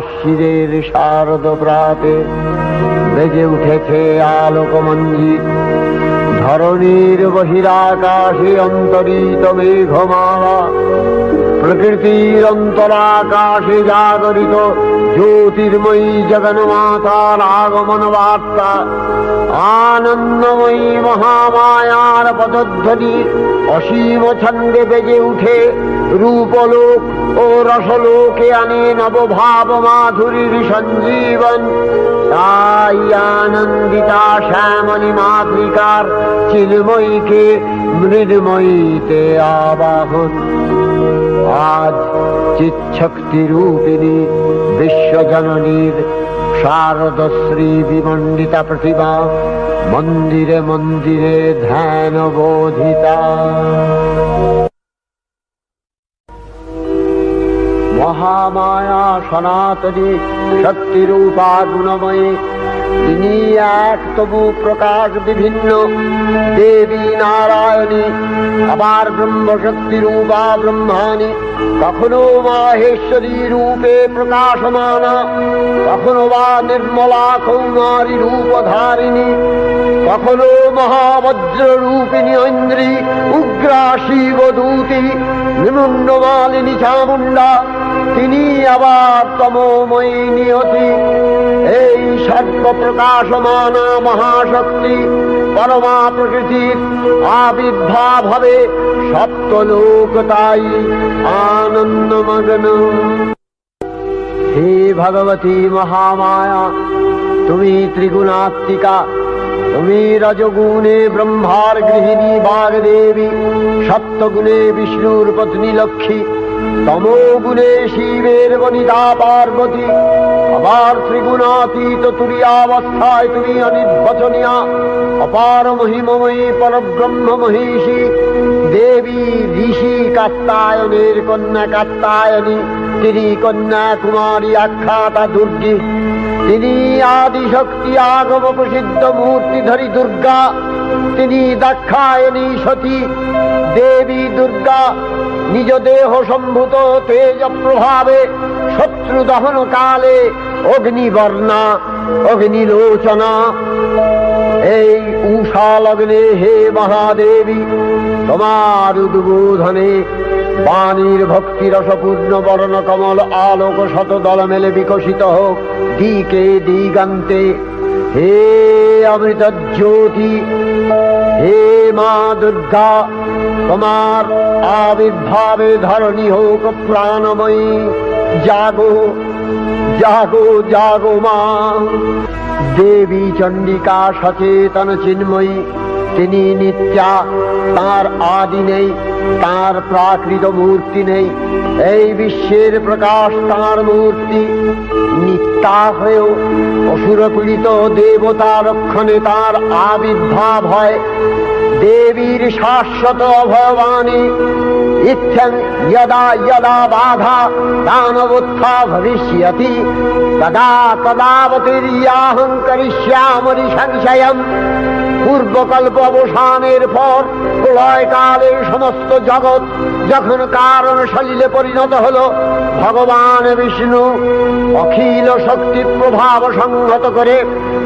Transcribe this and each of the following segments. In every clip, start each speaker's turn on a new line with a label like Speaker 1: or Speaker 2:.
Speaker 1: শিরের শারদ প্রাতে বেজে উঠেছে আলোকমঞ্জিত। ধরণীর বহিরাকাশে অন্তরিত মেঘমালা, প্রকৃতির অন্তরাকাশে জাগরিত জ্যোতির্ময়ী জগন্মাতার আগমন বার্তা। আনন্দময়ী মহামায়ার পদধ্বনি অসীম ছন্দে বেজে উঠে রূপলোক ও রসলোকে আনে নবভাব মাধুরীর সঞ্জীবন। তাই আনন্দিতা শ্যামলী মাতৃকার চিন্ময়ীকে মৃন্ময়ীতে আবাহন। আজ চিৎশক্তি রূপিণী বিশ্বজননীর শারদশ্রী বিমণ্ডিতা প্রতিমা মন্দিরে মন্দিরে ধ্যান বোধিতা। মহামায়া সনাতনী শক্তিরূপা গুণময়ী, তিনি এক তবু প্রকাশ বিভিন্ন। দেবী নারায়ণী, আবার ব্রহ্মশক্তি রূপা ব্রহ্মাণী, কখনো মাহেশ্বরী রূপে প্রকাশমানা, কখনো বা নির্মলা কৌমারী রূপধারিণী, কখনো মহাবজ্র রূপিণী ঐন্দ্রী, উগ্রা শিবদূতি, নিমুন্নমালিনী চামুণ্ডা, তিনি আবার তমোময়ী নিয়তি। এই সর্বপ্রকাশমানা মহাশক্তি পরমা প্রকৃতির আবির্ভাব হবে সপ্তলোক তাই আনন্দমগ্ন। হে ভগবতী মহামায়া, তুমি ত্রিগুণাত্মিকা, তুমি রজগুণে ব্রহ্মার গৃহিণী বাগদেবী, সপ্তগুণে বিষ্ণুর পত্নী লক্ষ্মী, তমোগুণে শিবের বনিতা পার্বতী, আবার ত্রিগুণাতীত তুরীয়াবস্থায় তুমি অনির্বচনীয়া অপার মহিমময়ী পরব্রহ্ম মহিষী দেবী। ঋষি কাত্যায়নের কন্যা কাত্যায়নী, তিনি কন্যা কুমারী আখ্যাতা দুর্গী, তিনি আদিশক্তি আগম প্রসিদ্ধ মূর্তিধরী দুর্গা, তিনি দাক্ষায়ণী সতী। দেবী দুর্গা নিজ দেহ সম্ভূত তেজ প্রভাবে শত্রু দহন কালে অগ্নিবর্ণা অগ্নিলোচনা। এই উষা লগ্নে হে মহাদেবী, তোমার উদ্বোধনে বাণীর ভক্তি রসপূর্ণ বর্ণ কমল আলোক শতদল মেলে বিকশিত হোক দিকে দিগান্তে। হে অমৃত জ্যোতি, হে মা দুর্গা, তোমার আবির্ভাবে ধরণী হোক প্রাণময়ী। জাগো জাগো জাগো মা। দেবী চণ্ডিকা সচেতন চিন্ময়ী, তিনি নিত্যা, তার আদি নেই, তার প্রাকৃত মূর্তি নেই। এই বিশ্বের প্রকাশ তার মূর্তি। নিত্যা হয়েও অসুর পীড়িত দেবতা রক্ষণে তার আবির্ভাব হয়। দেবীর শাশ্বত অভয়বাণী, ইচ্ছং যদা যদা বাধা দানবোত্থা ভবিষ্যতি তদা তদাবতীর্যাহং করিষ্যামি সংশয়ম। পূর্বকল্প অবসানের পর প্রলয়কালে সমস্ত জগৎ যখন কারণ সলিলে পরিণত হল, ভগবান বিষ্ণু অখিল শক্তি প্রভাব সংহত করে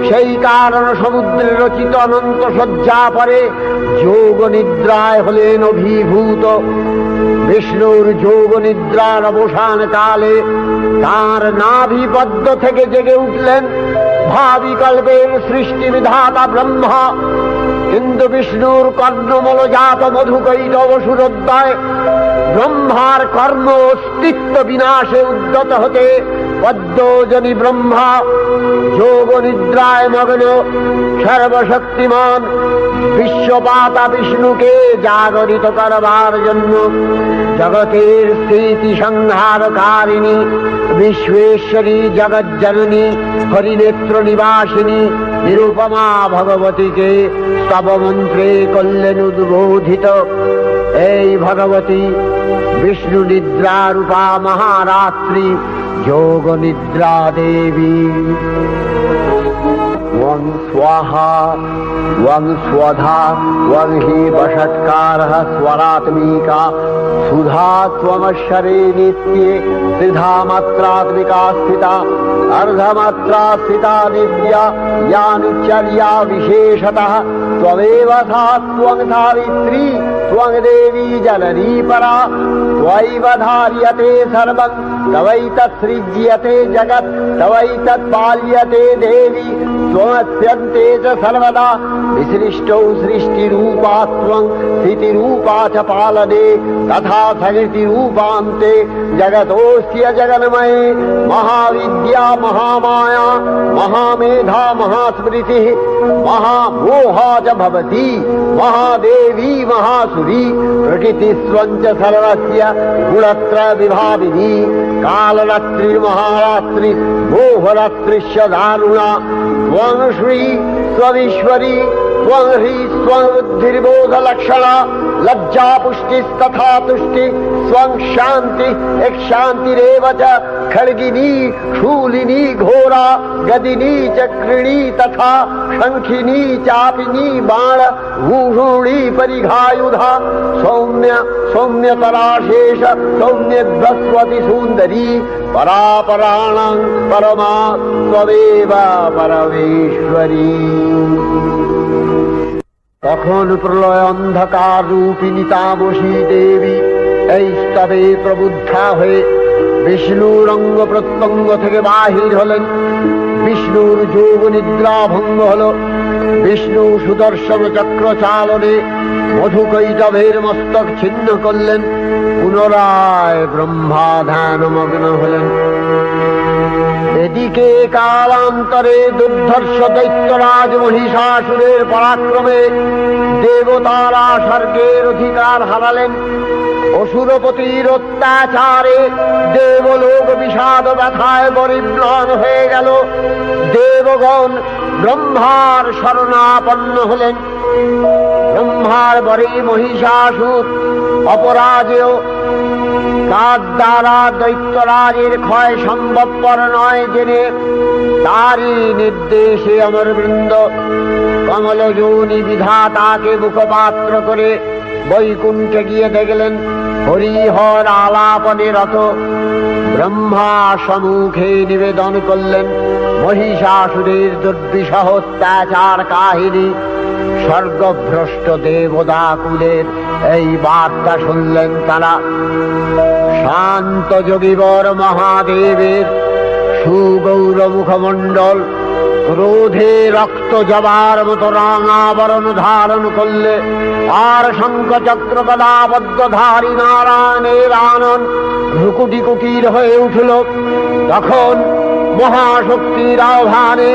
Speaker 1: সেই কারণ সমুদ্রে রচিত অনন্ত শয্যা পরে যোগ নিদ্রায় হলেন অভিভূত। বিষ্ণুর যোগ নিদ্রার অবসান কালে তার নাভিপদ্ম থেকে জেগে উঠলেন ভাবি কল্পের সৃষ্টি বিধাতা ব্রহ্মা। কিন্তু বিষ্ণুর কর্ণমলজাত মধুকৈটব সুরোদ্দয় ব্রহ্মার কর্ম অস্তিত্ব বিনাশে উদ্যত হতে পদ্মজনী ব্রহ্মা যোগ নিদ্রায় মগ্ন সর্বশক্তিমান বিশ্বপাতা বিষ্ণুকে জাগরিত করবার জন্য জগতের স্থিতি সংহারকারিণী বিশ্বেশ্বরী জগজ্জননী হরিনেত্র নিবাসিনী নিরুপমা ভগবতীকে স্তবমন্ত্রে করলেন উদ্বোধিত। এই ভগবতী বিষ্ণু নিদ্রা রূপা মহারাত্রি যোগ নিদ্রা দেবী। त्वं स्वाहा त्वं स्वधा त्वं हि वषट्कारः स्वरात्मिका सुधा त्वमक्षरे नित्ये त्रिधा मात्रात्मिका स्थिता अर्धमात्रा स्थिता नित्या यानुचर्या विशेषतः त्वमेव सा त्वं सावित्री त्वं देवी जननी परा त्वयैव धार्यते सर्वं तवैतत्सृज्यते जगत् तवैतत्पाल्यते देवी त्वमस्यन्ते च सर्वदा विसृष्टौ सृष्टिरूपा त्वं स्थितिरूपा च पालने तथा सकृतिरूपान्ते जगतोऽस्य जगन्मये महाविद्या महामाया महामेधा महास्मृतिः महामोहा च भवति महादेवी महासुरी प्रकृतिस्त्वं च सर्वस्य गुणत्रय विभाविनी कालरात्रिर्महारात्रि मोहरात्रिश्च दारुणा त्वं श्री स्वमीश्वरी त्वं ह्री स्वं बुद्धिर्बोधलक्षणा लज्जा पुष्टिस्तथा तुष्टि स्वं शान्ति एक शान्तिरेव च खड्गिनी शूलिनी घोरा गदिनी चक्रिणी तथा शंखिनी चापिनी बाण भूषुणी परिघायुधा सौम्य सौम्यतराशेष सौम्य बृहस्पति सुंदरी परापराणां परमा त्वमेव परमेश्वरी। তখন প্রলয় অন্ধকার রূপিণী তামসী দেবী এই স্তবে প্রবুদ্ধা হয়ে বিষ্ণুর অঙ্গ প্রত্যঙ্গ থেকে বাহির হলেন। বিষ্ণুর যোগ নিদ্রা ভঙ্গ হল। বিষ্ণু সুদর্শন চক্র চালনে মধুকৈটভের মস্তক ছিন্ন করলেন। পুনরায় ব্রহ্মা ধ্যানমগ্ন হলেন। এদিকে কালান্তরে দুর্ধর্ষ দৈত্যরাজ মহিষাসুরের পরাক্রমে দেবতারা স্বর্গের অধিকার হারালেন। অসুরপতির অত্যাচারে দেবলোক বিষাদ ব্যথায় পরিম্লান হয়ে গেল। দেবগণ ব্রহ্মার শরণাপন্ন হলেন। ব্রহ্মার বরে মহিষাসুর অপরাজেয়, তার দ্বারা দৈত্যরাজের ক্ষয় সম্ভবপর নয় জেনে তারই নির্দেশে অমরবৃন্দ কমলযোনি বিধাতাকে মুখপাত্র করে বৈকুণ্ঠে গিয়ে দেখলেন হরিহর আলাপনে রত। ব্রহ্মা সম্মুখে নিবেদন করলেন মহিষাসুরের দুর্বিষহ অত্যাচার কাহিনী। স্বর্গভ্রষ্ট দেবদাকুলের এই বার্তা শুনলেন তারা। শান্ত যোগীবর মহাদেবের সুগৌর মুখমণ্ডল ক্রোধে রক্ত জবার মতো রাঙাবরণ ধারণ করলে, আর শঙ্খ চক্র গদাবদ্ধধারী নারায়ণের আনন ভ্রুকুটি কুটির হয়ে উঠল। তখন মহাশক্তির আহ্বানে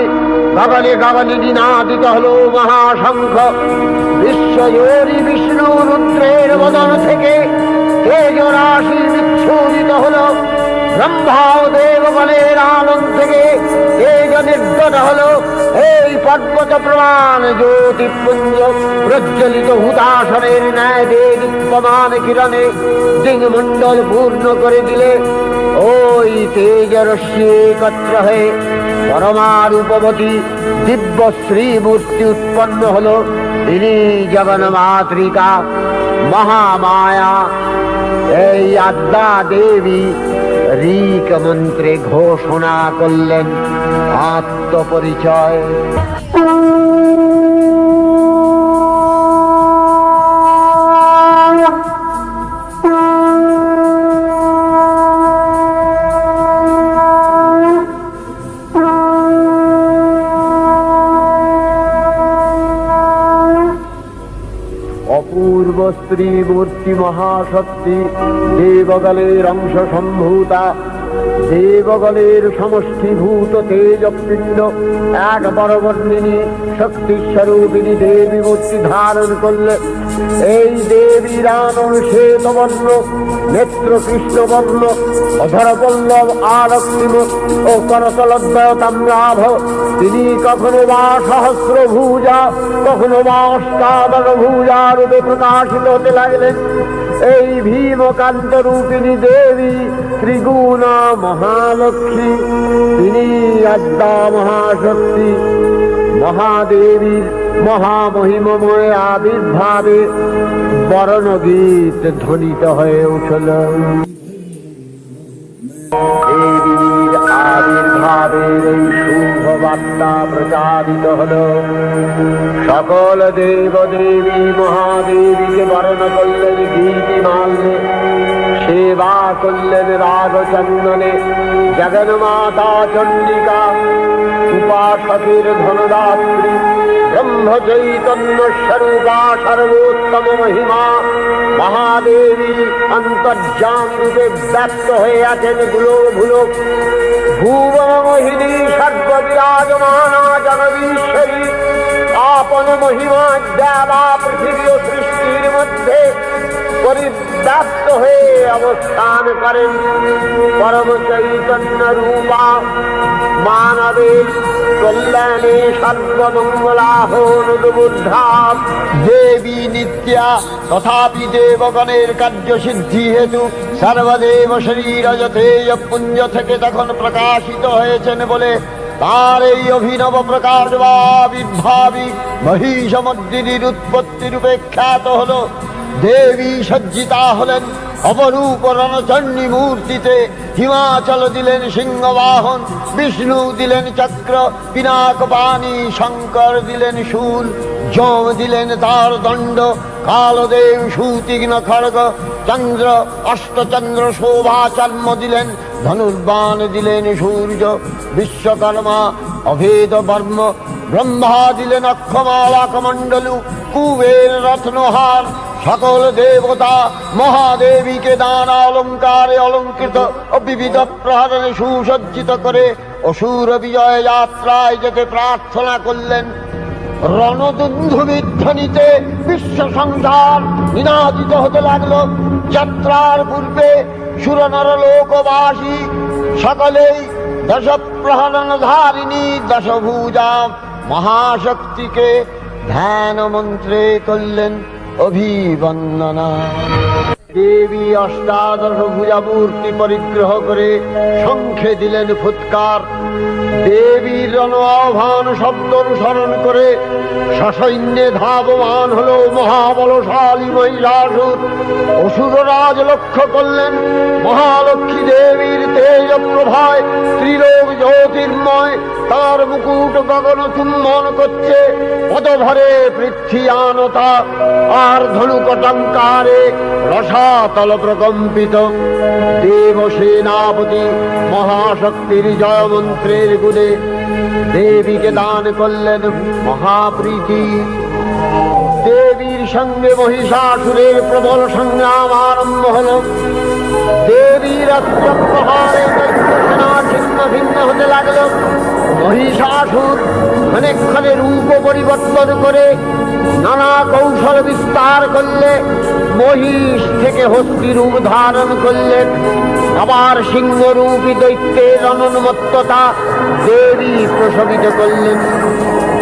Speaker 1: গগনে গগনে নিনাদিত হল মহাশঙ্খ। বিশ্বজোরি বিষ্ণু রুদ্রের বদন থেকে তেজ রাশি বিচ্ছুরিত হল। ব্রহ্মা ও দেবগণের আনন্দ থেকে তেজ নির্গত হল। এই পর্বত প্রমাণ জ্যোতিপুঞ্জ প্রজ্বলিত হুতাসনের ন্যায় দীপ্যমান কিরণে দিগমণ্ডল পূর্ণ করে দিলে। ওই তেজ রশ্মি একত্র হয়ে পরমারূপবতী দিব্য শ্রীমূর্তি উৎপন্ন হল। তিনি জগন্মাতৃকা মহামায়া। এই আদ্যা দেবী ঋক মন্ত্রে ঘোষণা করলেন আত্মপরিচয়। অপূর্ব স্ত্রী মূর্তি মহাশক্তি দেবগণের অংশ সম্ভূতা। দেবগণের সমষ্টিভূত তেজপিণ্ড এক বরবর্ণিনী শক্তিস্বরূপিণী দেবী মূর্তি ধারণ করলে। এই দেবীর আনন শ্বেতবর্ণ, নেত্র কৃষ্ণবর্ণ, অধরপল্লব আরক্তিম ও করতলদ্বয় তাম্রাভ। তিনি কখনো বা সহস্র ভুজা, কখনো বা অষ্টাদশ ভুজা রূপে প্রকাশিত হতে লাগলেন। এই ভীমকান্ত রূপিণী দেবী ত্রিগুণা মহালক্ষ্মী। তিনি আদ্যা মহাশক্তি মহাদেবীর মহামহিমময় আবির্ভাবে বরণগীত ধ্বনিত হয়ে উঠল। দেবীর আবির্ভাবের এই শুভ বার্তা প্রচারিত হল। সকল দেব দেবী মহাদেবীকে বরণ করলেন গীতিমাল্যে, সেবা করলেন রাগচন্দনে। জগন্মাতা চণ্ডিকা উপাসকের ধনদাত্রী, ব্রহ্ম চৈতন্য স্বরূপা সর্বোত্তম মহিমা মহাদেবী অন্তর্যামী রূপে ব্যক্ত হয়ে আছেন গুলো ভুবন মোহিনী সর্ববিরাজমানা জগদীশ্বরী আপন মহিমা দেবা পৃথিবী ও সৃষ্টির মধ্যে পরিব্যাপ্ত হয়ে অবস্থান করেন। পরম চৈতন্য রূপা মানবের কল্যাণে সর্বমঙ্গলাহনুদ্বুদ্ধা দেবী নিত্যা, তথাপি দেবগণের কার্যসিদ্ধি হেতু সর্বদেব শরীর যথেয় পুঞ্জ থেকে তখন প্রকাশিত হয়েছেন বলে তার এই অভিনব প্রকাশ বা আবির্ভাবী মহিষমর্দিনীর উৎপত্তি রূপে খ্যাত হল। দেবী সজ্জিতা হলেন অপরূপ রণচণ্ডী মূর্তিতে। হিমাচল দিলেন সিংহবাহন, বিষ্ণু দিলেন চক্র পিনাক পানি, শঙ্কর দিলেন শূল, যম দিলেন তার দণ্ড, কালদেব সুতীক্ষ্ণ খড়গ, চন্দ্র অষ্টচন্দ্র শোভা চর্ম দিলেন, ধনুর্বাণ দিলেন সূর্য, বিশ্বকর্মা অভেদ বর্ম, ব্রহ্মা দিলেন অক্ষমালা কমণ্ডলু, কুবের রত্নহার। সকল দেবতা মহাদেবীকে নানা অলঙ্কারে অলঙ্কৃত ও বিবিধ প্রহরণে সুসজ্জিত করে অসুর বিজয় যাত্রায় যেতে প্রার্থনা করলেন। রণদুন্ধুবির ধ্বনিতে বিশ্ব সংসার নিনাদিত হতে লাগলো। যাত্রার পূর্বে সুরনর লোকবাসী সকলেই দশ প্রহরণ ধারিণী দশভুজা মহাশক্তিকে ধ্যান মন্ত্রে করলেন অভিবন্দনা। দেবী অষ্টাদশ ভুজা মূর্তি পরিগ্রহ করে শঙ্খে দিলেন ফুৎকার। দেবীর রণ আহ্বান শব্দ অনুসরণ করে সসৈন্যে ধাবমান হল মহাবলশালী মহিষাসুর। অসুররাজ লক্ষ্য করলেন মহালক্ষ্মী দেবীর তেজ প্রভায় ত্রিলোক জ্যোতির্ময়, তার মুকুট গগন চুম্বন করছে, পদভরে পৃথ্বীয়ানতা আর ধনুকটঙ্কারে রসাতল প্রকম্পিত। দেব সেনাপতি মহাশক্তির জয়মন্ত্রের গুণে দেবীকে দান করলেন মহাপ্রীতি। দেবীর সঙ্গে মহিষাসুরের প্রবল সংগ্রাম আরম্ভ হল। দেবীর অস্ত্রপ্রহারে সেনা ছিন্ন ভিন্ন হতে লাগল। মহিষাসুর অনেকক্ষণে রূপ পরিবর্তন করে নানা কৌশল বিস্তার করলে মহিষ থেকে হস্তি রূপ ধারণ করলেন। আবার সিংহরূপী দৈত্যের অনুন্মত্ততা দেবী প্রশমিত করলেন।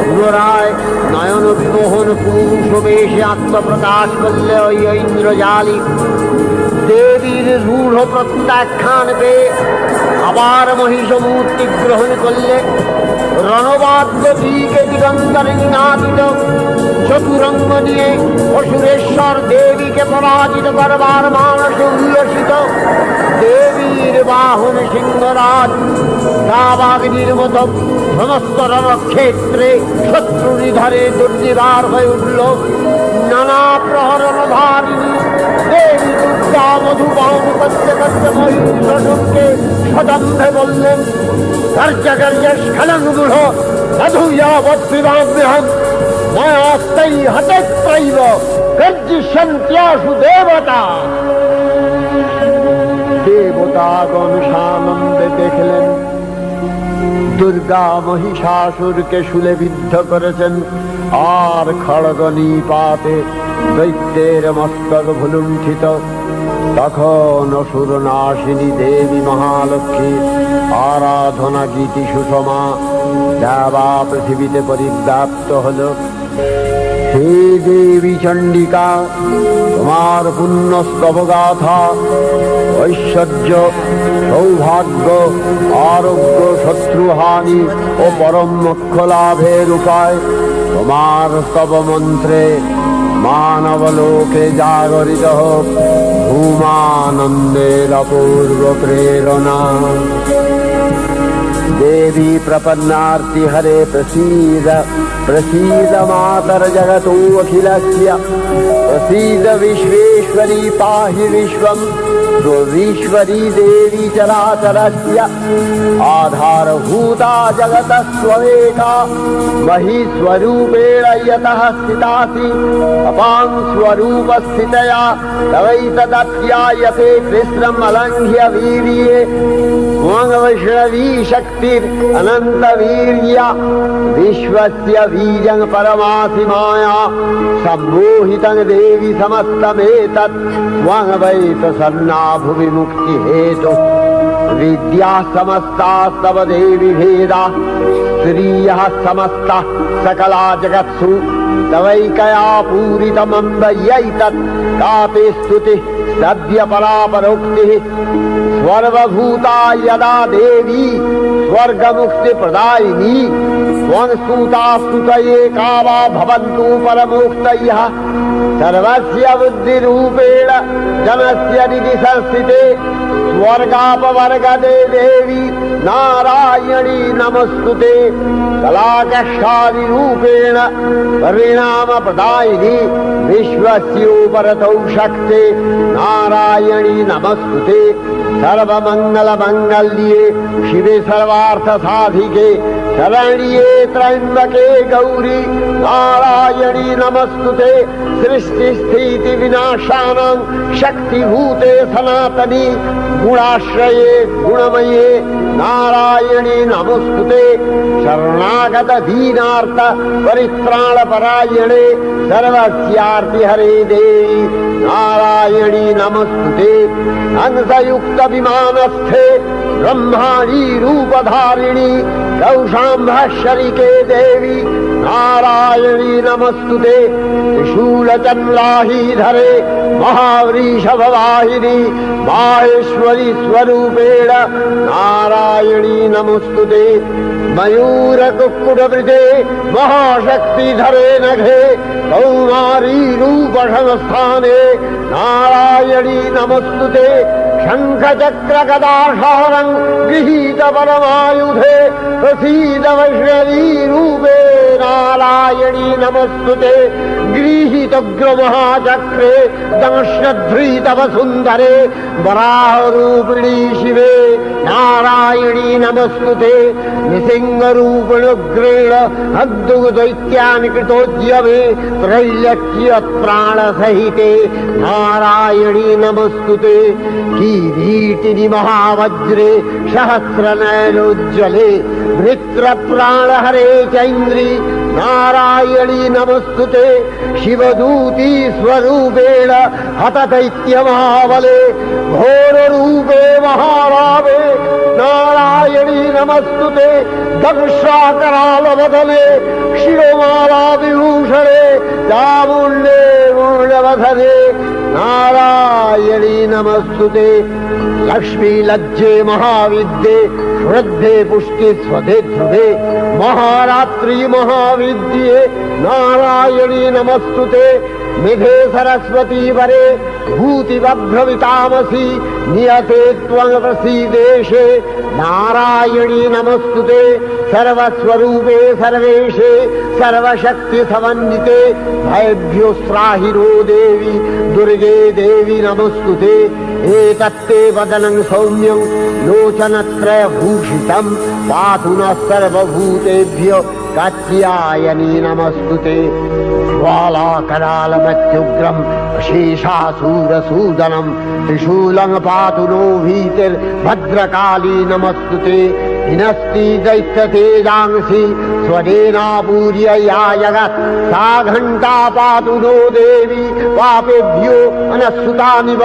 Speaker 1: পুনরায় নয়ন বিমোহন পুরুষ বেশে আত্মপ্রকাশ করলে ওই ইন্দ্রজালী। দেবীর রূঢ় প্রত্যাখ্যান পেয়ে আবার মহিষ মূর্তি গ্রহণ করলে। রণবাদ্য দিকে দিগন্তরে নিনাদিত চতুরঙ্গ নিয়ে অসুরেশ্বর দেবীকে পরাজিত করবার মানসে উল্লসিত। দেবীর বাহন সিংহরাজ দাবাগ্নির মতো সমস্ত রণক্ষেত্রে শত্রু নিধরে দুর্নিবার হয়ে উঠল। নানা প্রহরণ ধারিণী দেবী দুর্গা মধুবাহন করতে করতে মহিষাসুরকে সদম্ভে বললেন, কার্যকার্য স্খলনগুহ মধুয়াবৎবিভাব্যহম মায়াস্তাই হতেত্রৈব গর্জিষ্যন্ত্যাসু দেবতা। দেবতাগণ সানন্দে দেখলেন দুর্গা মহিষাসুরকে শূলে বিদ্ধ করেছেন, আর খড়গ নিপাতে দৈত্যের মস্তক ভুলুণ্ঠিত। তখন অসুর নাশিনী দেবী মহালক্ষ্মী আরাধনা গীতি সুষমা দেবা পৃথিবীতে পরিব্যাপ্ত হল। হে দেবী চণ্ডিকা, তোমার পুণ্য স্তবগাথা, ঐশ্বর্য, সৌভাগ্য, আরোগ্য, শত্রুহানি ও পরম মোক্ষ লাভের উপায় তোমার স্তব মন্ত্রে মানবলোকে জাগরিত হোক ভূমানন্দের অপূর্ব প্রেরণা। देवी प्रपन्नार्ति हरे प्रसीद प्रसीद मातर जगतो अखिलस्य प्रसीद विश्वेश्वरी पाहि विश्वं स्वविश्वरी देवी चराचरस्य आधारभूता जगतस्त्वमेका महीस्वरूपेण यतः स्थितासि अपां स्वरूपस्थितया तवैतदप्यायते कृष्णम् अलङ्घ्य वीर्ये वैष्णवी शक्तिर अनंत वीर्या विश्वस्य बीजं परमासि माया सम्मोहितं देवी समस्तमेतत् त्वं वै प्रसन्ना भुवि मुक्ति हेतु विद्या समस्तास्तव देवी भेदा श्रियः समस्ता सकला जगत्सु तवैकया पूरितमम्ब यैतत् कापि स्तुतिः सद्य परापरोक्तिः सर्वभूता यदा देवी स्वर्गमुक्ति प्रदायिनी त्वं स्तुता स्तुतये का वा भवन्तु परमोक्तयः सर्वस्य बुद्धिरूपेण जनस्य हृदि संस्थिते स्वर्गापवर्गदे देवी नारायणी नमस्तुते कलाकक्षादिरूपेण परिणामप्रदायिनी विश्वस्योपरतौ शक्ते नारायणी नमस्तुते सर्वमङ्गलमङ्गल्ये शिवे सर्वार्थसाधिके शरण्ये त्र्यम्बके गौरी नारायणी नमस्तुते सृष्टिस्थितिविनाशानां शक्तिभूते सनातनी गुणाश्रये गुणमये नारायणी नमस्तुते शरणागत दीनार्थ परित्राणपरायणे सर्वस्यार्ति हरे देवी नारायणी नमस्तुते अंशयुक्त विमानस्थे ब्रह्माणी रूपधारिणी कौशाम्भशरिके देवी नारायणी नमस्तुते त्रिशूलचन्द्राहीधरे महावृषभवाहिनी माहेश्वरी स्वरूपेण नारायणी नमस्तुते मयूरकुक्कुटवृते महाशक्तिधरे नघे कौमारी रूपसंस्थाने नारायणी नमस्तुते शङ्खचक्रगदाधारं गृहीत परमायुधे प्रसीद वैष्णवी रूपे नारायणी नमस्तुते गृहीतोग्रमहाचक्रे दंशध्रीतवसुन्धरे वराहरूपिणी शिवे नारायणी नमस्तुते निसिंहरूपिणुग्रेण अद्दुग्दैत्यानि कृतोद्यमे त्रैलक्ष्य प्राणसहिते नारायणी नमस्तुते किरीटिनि महावज्रे सहस्रनयनोज्ज्वले वृत्रप्राणहरे चैन्द्री नारायणी नमस्तुते शिवदूती स्वरूपेण हतदैत्यमहाबले घोररूपे महारावे नारायणी नमस्तुते दंशाकरालवदने शिरोमाला विभूषणे चामुण्डे मूलवधने नारायणी नमस्तुते लक्ष्मी लज्जे महाविद्ये श्रद्धे पुष्टि स्वधे ध्रुवे महारात्रि महाविद्ये नारायणी नमस्तुते मेघे सरस्वती वरे भूतिवभ्रमितामसि नियते त्वं प्रसीदेशे नारायणी नमस्तुते सर्वस्वरूपे सर्वेशे सर्वशक्ति समन्विते भयभ्यो त्राहि नो देवी दुर्गे देवी नमस्तुते एतत्ते वदनं सौम्यं लोचनत्रयभूषितं पातु नः सर्वभूतेभ्यो कात्यायनी नमस्तुते ज्वालाकरालमत्युग्रं शेषासूरसूदनं त्रिशूलं पातु नो भीतिर्भद्रकाली नमस्तुते हिनस्ति दैत्यतेजांसि स्वरेणापूर्य या जगत् सा घण्टा पातु नो देवी पापेभ्यो अनस्सुतानिव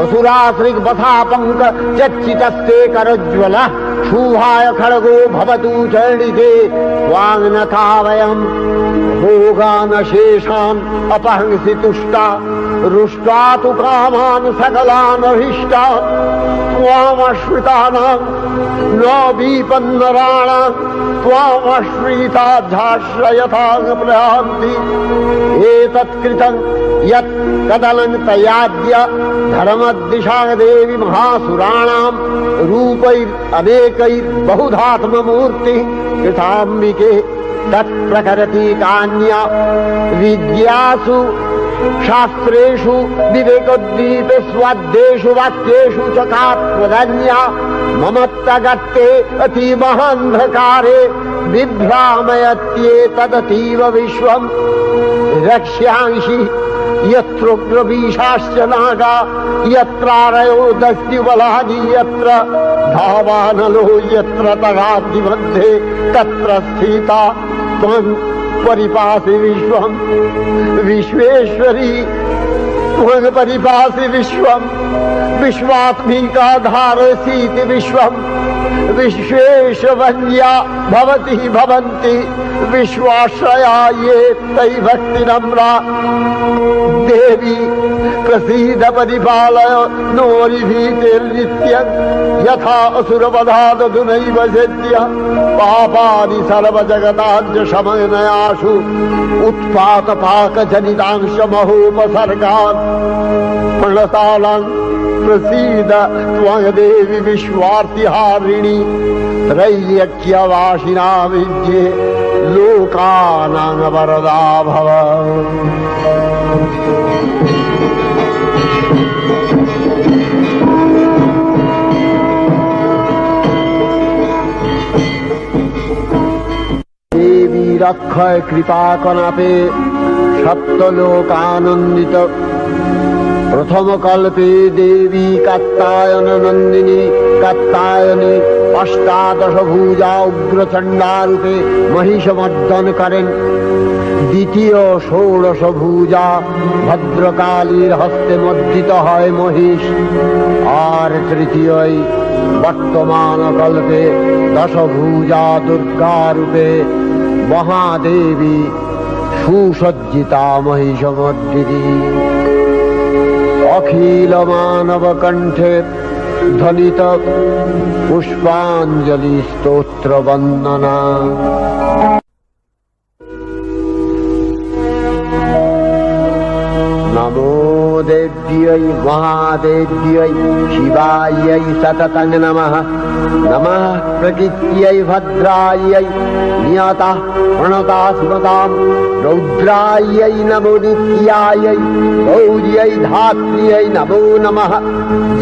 Speaker 1: असुराश्रिग्वथा पङ्क चच्चितस्ते करज्ज्वलः क्षुभाय खड्गो भवतु चरणिते त्वाङ्नथा वयम् भोगानशेषान् अपहंसि तुष्टा रुष्ट्वा तु कामान् सकलान् अभीष्टान् त्वामश्रितानां न विपन्नराणां त्वामश्रिताध्याश्रयतां प्रयान्ति एतत्कृतं यत् कदनं तयाद्य धर्मदिशा देवी महासुराणां रूपैरनेकैर्बहुधात्ममूर्तिः कृताम्बिके तत्प्रकरति कान्या विद्यासु शास्त्रेषु विवेकोद्दीप स्वाद्येषु वाक्येषु च का प्रधन्या ममत्तगत्ते अतिमहान्धकारे बिभ्रामयत्येतदतीव विश्वम् रक्ष्यांसि यत्रोग्रवीशाश्च नागा यत्रारयो दस्युबलानि यत्र धावानलो यत्र तगाब्धि मध्ये तत्र स्थिता त्वं परिपासि विश्वम् विश्वेश्वरी त्वं परिपासि विश्वम् विश्वात्मिका धारसीति विश्वम् विश्वेशवन्या भवति भवन्ति विश्वाश्रया ये तै भक्तिनम्रा देवी प्रसीद परिपालय नोरिभीतिर्नित्यं यथा असुरवधादधुनैव सेद्य पापानि सर्वजगताञ्च शमनयाशु उत्पातपाकजनितांश महोपसर्गान् प्रणतालां प्रसीद त्वं देवी विश्वार्तिहारिणी त्रैलोक्यवासिना विद्ये लोकानां वरदा भव। देवी रक्षय कृपा कनापे सप्तलोकानंदित प्रथम कल्पे देवी कात्यायन नंदिनी कात्यायने अष्टादश भुजा उग्रचंडा रूपे महिषमर्दन करें द्वितीय षोडश भुजा भद्रकालीर हस्ते मर्दित है महिष और तृतीय वर्तमान कल्पे दश भुजा दुर्गा रूपे महादेवी सुसज्जिता महिषमर्दिनी अखिल मानव कंठे ध्वनित पुष्पांजलि स्तोत्र वंदना। नमो देव्यै महादेव्यै शिवायै सततं नमः। नमः प्रकृत्यै भद्रायै नियतः प्रणता स्मतां रौद्रायै नमो नित्यायै गौर्यै धात्र्यै नमो नमः।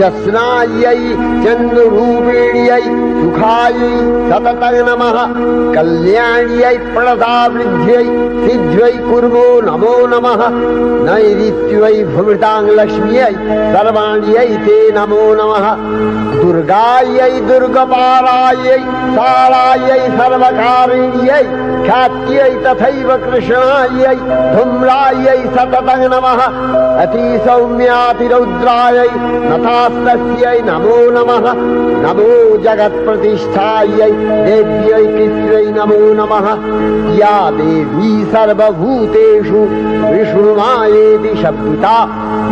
Speaker 1: जस्नायै चन्द्ररूपिण्यै सुखायै सततं नमः। कल्याण्यै प्रणतावृद्ध्यै सिद्ध्यै कुर्मो नमो नमः। नैऋत्यै भूमितां लक्ष्म्यै सर्वाण्यै ते नमो नमः। दुर्गायै दुर्गपालायै शालायै सर्वकारिण्यै ख्यात्यै तथैव कृष्णायै धूम्रायै सततं नमः। अतिसौम्यातिरौद्रायै नतास्तस्यै नमो नमः। नमो जगत्प्रतिष्ठायै देव्यै कृत्यै नमो नमः। या देवी सर्वभूतेषु विष्णुमायेति शब्दिता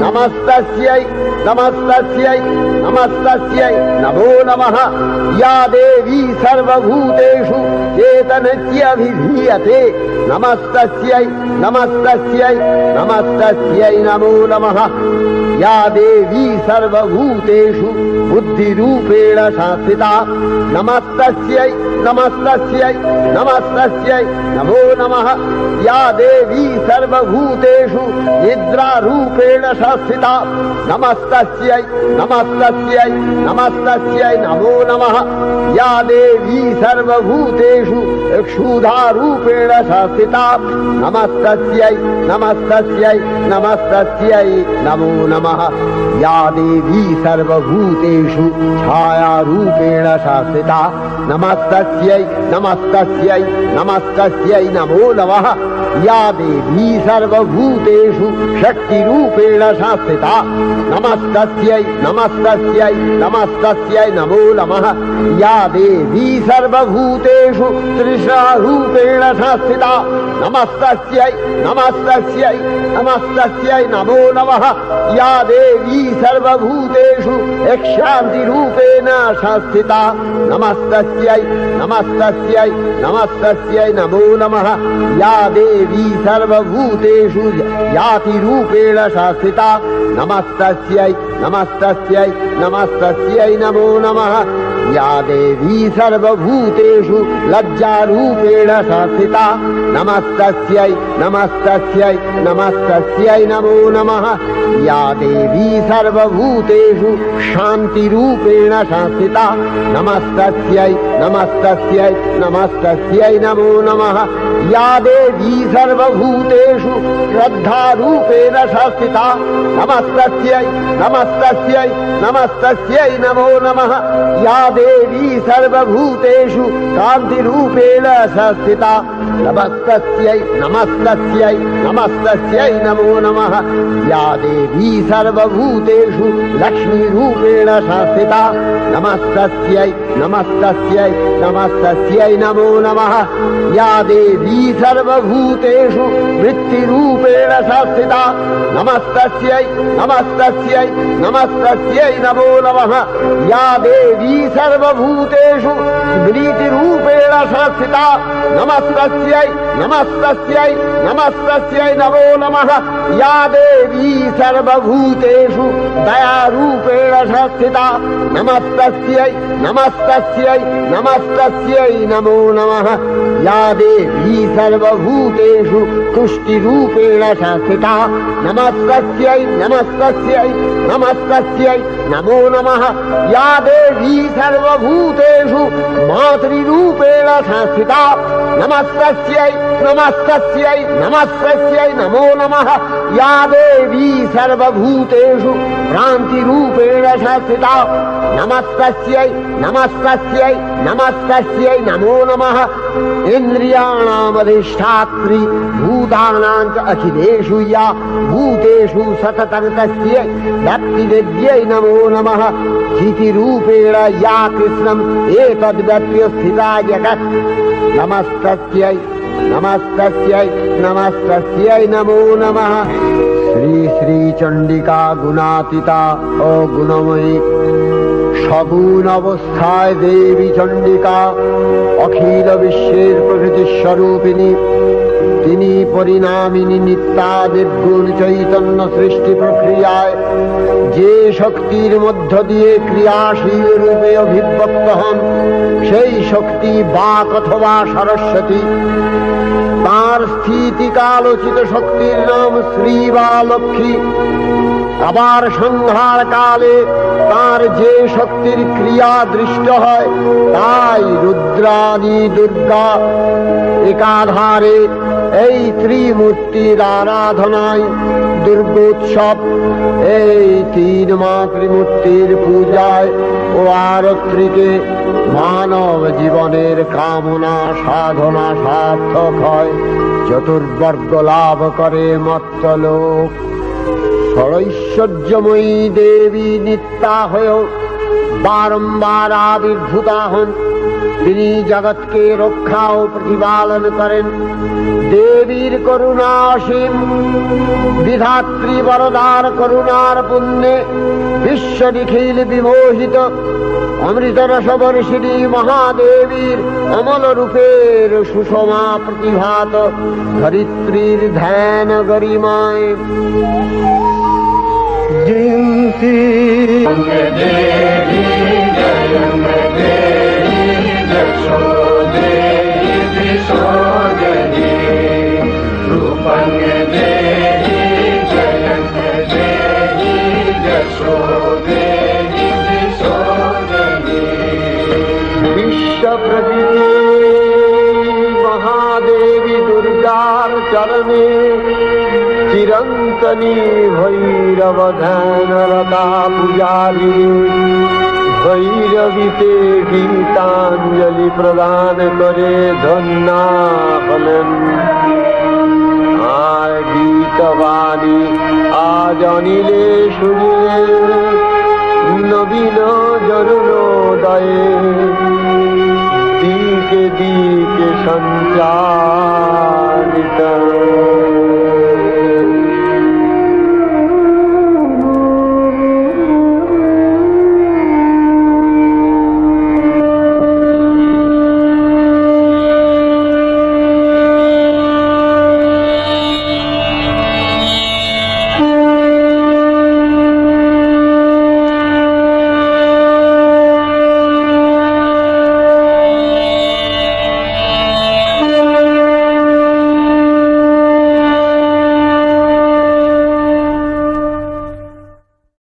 Speaker 1: नमस्तस्यै नमस्तस्यै नमस्तस्यै नमो नमः। या देवी सर्वभूतेषु चेतनस्यभिधीयते नमस्तस्यै नमस्तस्यै नमस्तस्यै नमो नमः। या देवी सर्वभूतेषु बुद्धिरूपेण संस्थिता नमस्तस्यै नमस्तस्यै नमस्तस्यै नमो नमः। या देवी सर्वभूतेषु निद्रारूपेण संस्थिता नमस्तस्यै नमस्तस्यै नमस्तस्यै नमो नमः। या देवी सर्वभूतेषु भूतेषु क्षुधारूपेण संस्थिता नमस्तस्यै नमस्तस्यै नमस्तस्यै नमो नमः या देवी सर्वभूतेषु छायारूपेण संस्थिता नमस्तस्यै नमस्तस्यै नमस्तस्यै नमो नमः या देवी सर्वभूतेषु शक्तिरूपेण संस्थिता नमस्तस्यै नमस्तस्यै नमस्तस्यै नमो नमः या देवी सर्वभूतेषु तृष्णारूपेण संस्थिता नमस्तस्यै नमस्तस्यै नमस्तस्यै नमो नमः या देवी सर्वभूतेषु शान्तिरूपेण संस्थिता नमस्तस्यै नमस्तस्यै नमस्तस्यै नमो नमः या देवी सर्वभूतेषु यातिरूपेण संस्थिता नमस्तस्यै नमस्तस्यै नमस्तस्यै नमो नमः या देवी सर्वभूतेषु लज्जारूपेण संस्थिता नमस्तस्यै नमस्तस्यै नमस्तस्यै नमो नमः या देवी सर्वभूतेषु शान्तिरूपेण संस्थिता नमस्तस्यै नमस्तस्यै नमस्तस्यै नमो नमः या देवी सर्वभूतेषु श्रद्धारूपेण संस्थिता नमस्तस्यै नमस्तस्यै नमस्तस्यै नमो नमः या देवी सर्वभूतेषु कान्तिरूपेण संस्थिता नमस्तस्यै नमस्तस्यै नमस्तस्यै नमो नमः या देवी सर्वभूतेषु लक्ष्मीरूपेण संस्थिता नमस्तस्यै नमस्तस्यै नमस्तस्यै नमो नमः या देवी सर्वभूतेषु वृत्तिरूपेण संस्थिता नमस्तस्यै नमस्तस्यै नमस्तस्यै नमो नमः या देवी सर्वभूतेषु स्मृतिरूपेण संस्थिता नमस्तस्यै नमस्तस्यै नमस्तस्यै नमो नमः या देवी सर्वभूतेषु दयारूपेण संस्थिता नमस्तस्यै नमस्तस्यै नमस्तस्यै नमो नमः या देवी सर्वभूतेषु तुष्टिरूपेण संस्थिता नमस्तस्यै नमस्तस्यै नमस्तस्यै नमो नमः या देवी सर्वभूतेषु मातृरूपेण संस्थिता नमस्तस्यै नमस्तस्यै नमस्तस्यै नमो नमः या देवी सर्वभूतेषु भ्रान्तिरूपेण संस्थिता नमस्तस्यै नमस्तस्यै नमस्तस्यै नमो नमः इन्द्रियाणामधिष्ठात्री भूतानां च अखिलेषु या भूतेषु सततं तस्यै भक्तिविद्यै नमो नमः स्थितिरूपेण या कृष्णम् एतद्व्यप्य स्थिता जगत् नमस्तस्यै नमस्तस्यै नमस्तस्यै नमो नमः श्री श्री चंडिका गुणातीता ओ गुणमयी सगुण अवस्थाय देवी चंडिका अखिल विश्वेर प्रकृति स्वरूपिणी তিনি পরিণামিনী নিত্যা নির্গুণ চৈতন্য সৃষ্টি প্রক্রিয়ায় যে শক্তির মধ্য দিয়ে ক্রিয়াশীল রূপে অভিব্যক্ত হন সেই শক্তি বাক অথবা সরস্বতী তার স্থিতিকালোচিত শক্তির নাম শ্রী বা লক্ষ্মী আবার সংহার কালে তার যে শক্তির ক্রিয়া দৃষ্ট হয় তাই রুদ্রাণী দুর্গা একাধারে এই ত্রিমূর্তির আরাধনায় দুর্গোৎসব এই তিন মাতৃমূর্তির পূজায় ও আরত্রিকে মানব জীবনের কামনা সাধনা সার্থক হয় চতুর্বর্গ লাভ করে মর্ত্যলোক ঐশ্বর্যময়ী দেবী নিত্যা হয়েও বারম্বার আবির্ভূতা হন তিনি জগৎকে রক্ষা ও প্রতিপালন করেন দেবীর করুণা অসীম বিধাত্রী বরদার করুণার পুণ্যে বিশ্ব নিখিল বিমোহিত অমৃতরস বর্ষিণী মহাদেবীর অমল রূপের সুষমা প্রতিভাত ধরিত্রীর ধ্যান গরিমায় জয়ন্তী দেবী বিশ্ব প্রকৃতি
Speaker 2: রজনী ভৈরব ধ্যানরতা পূজারিণী ভৈরবীতে গীতাঞ্জলি প্রদান করে ধন্যা হলেন। আর গীতবাণী আজ অনিলে শুনিয়ে নবীন জরুরোদয়ে দিকে দিকে সঞ্চার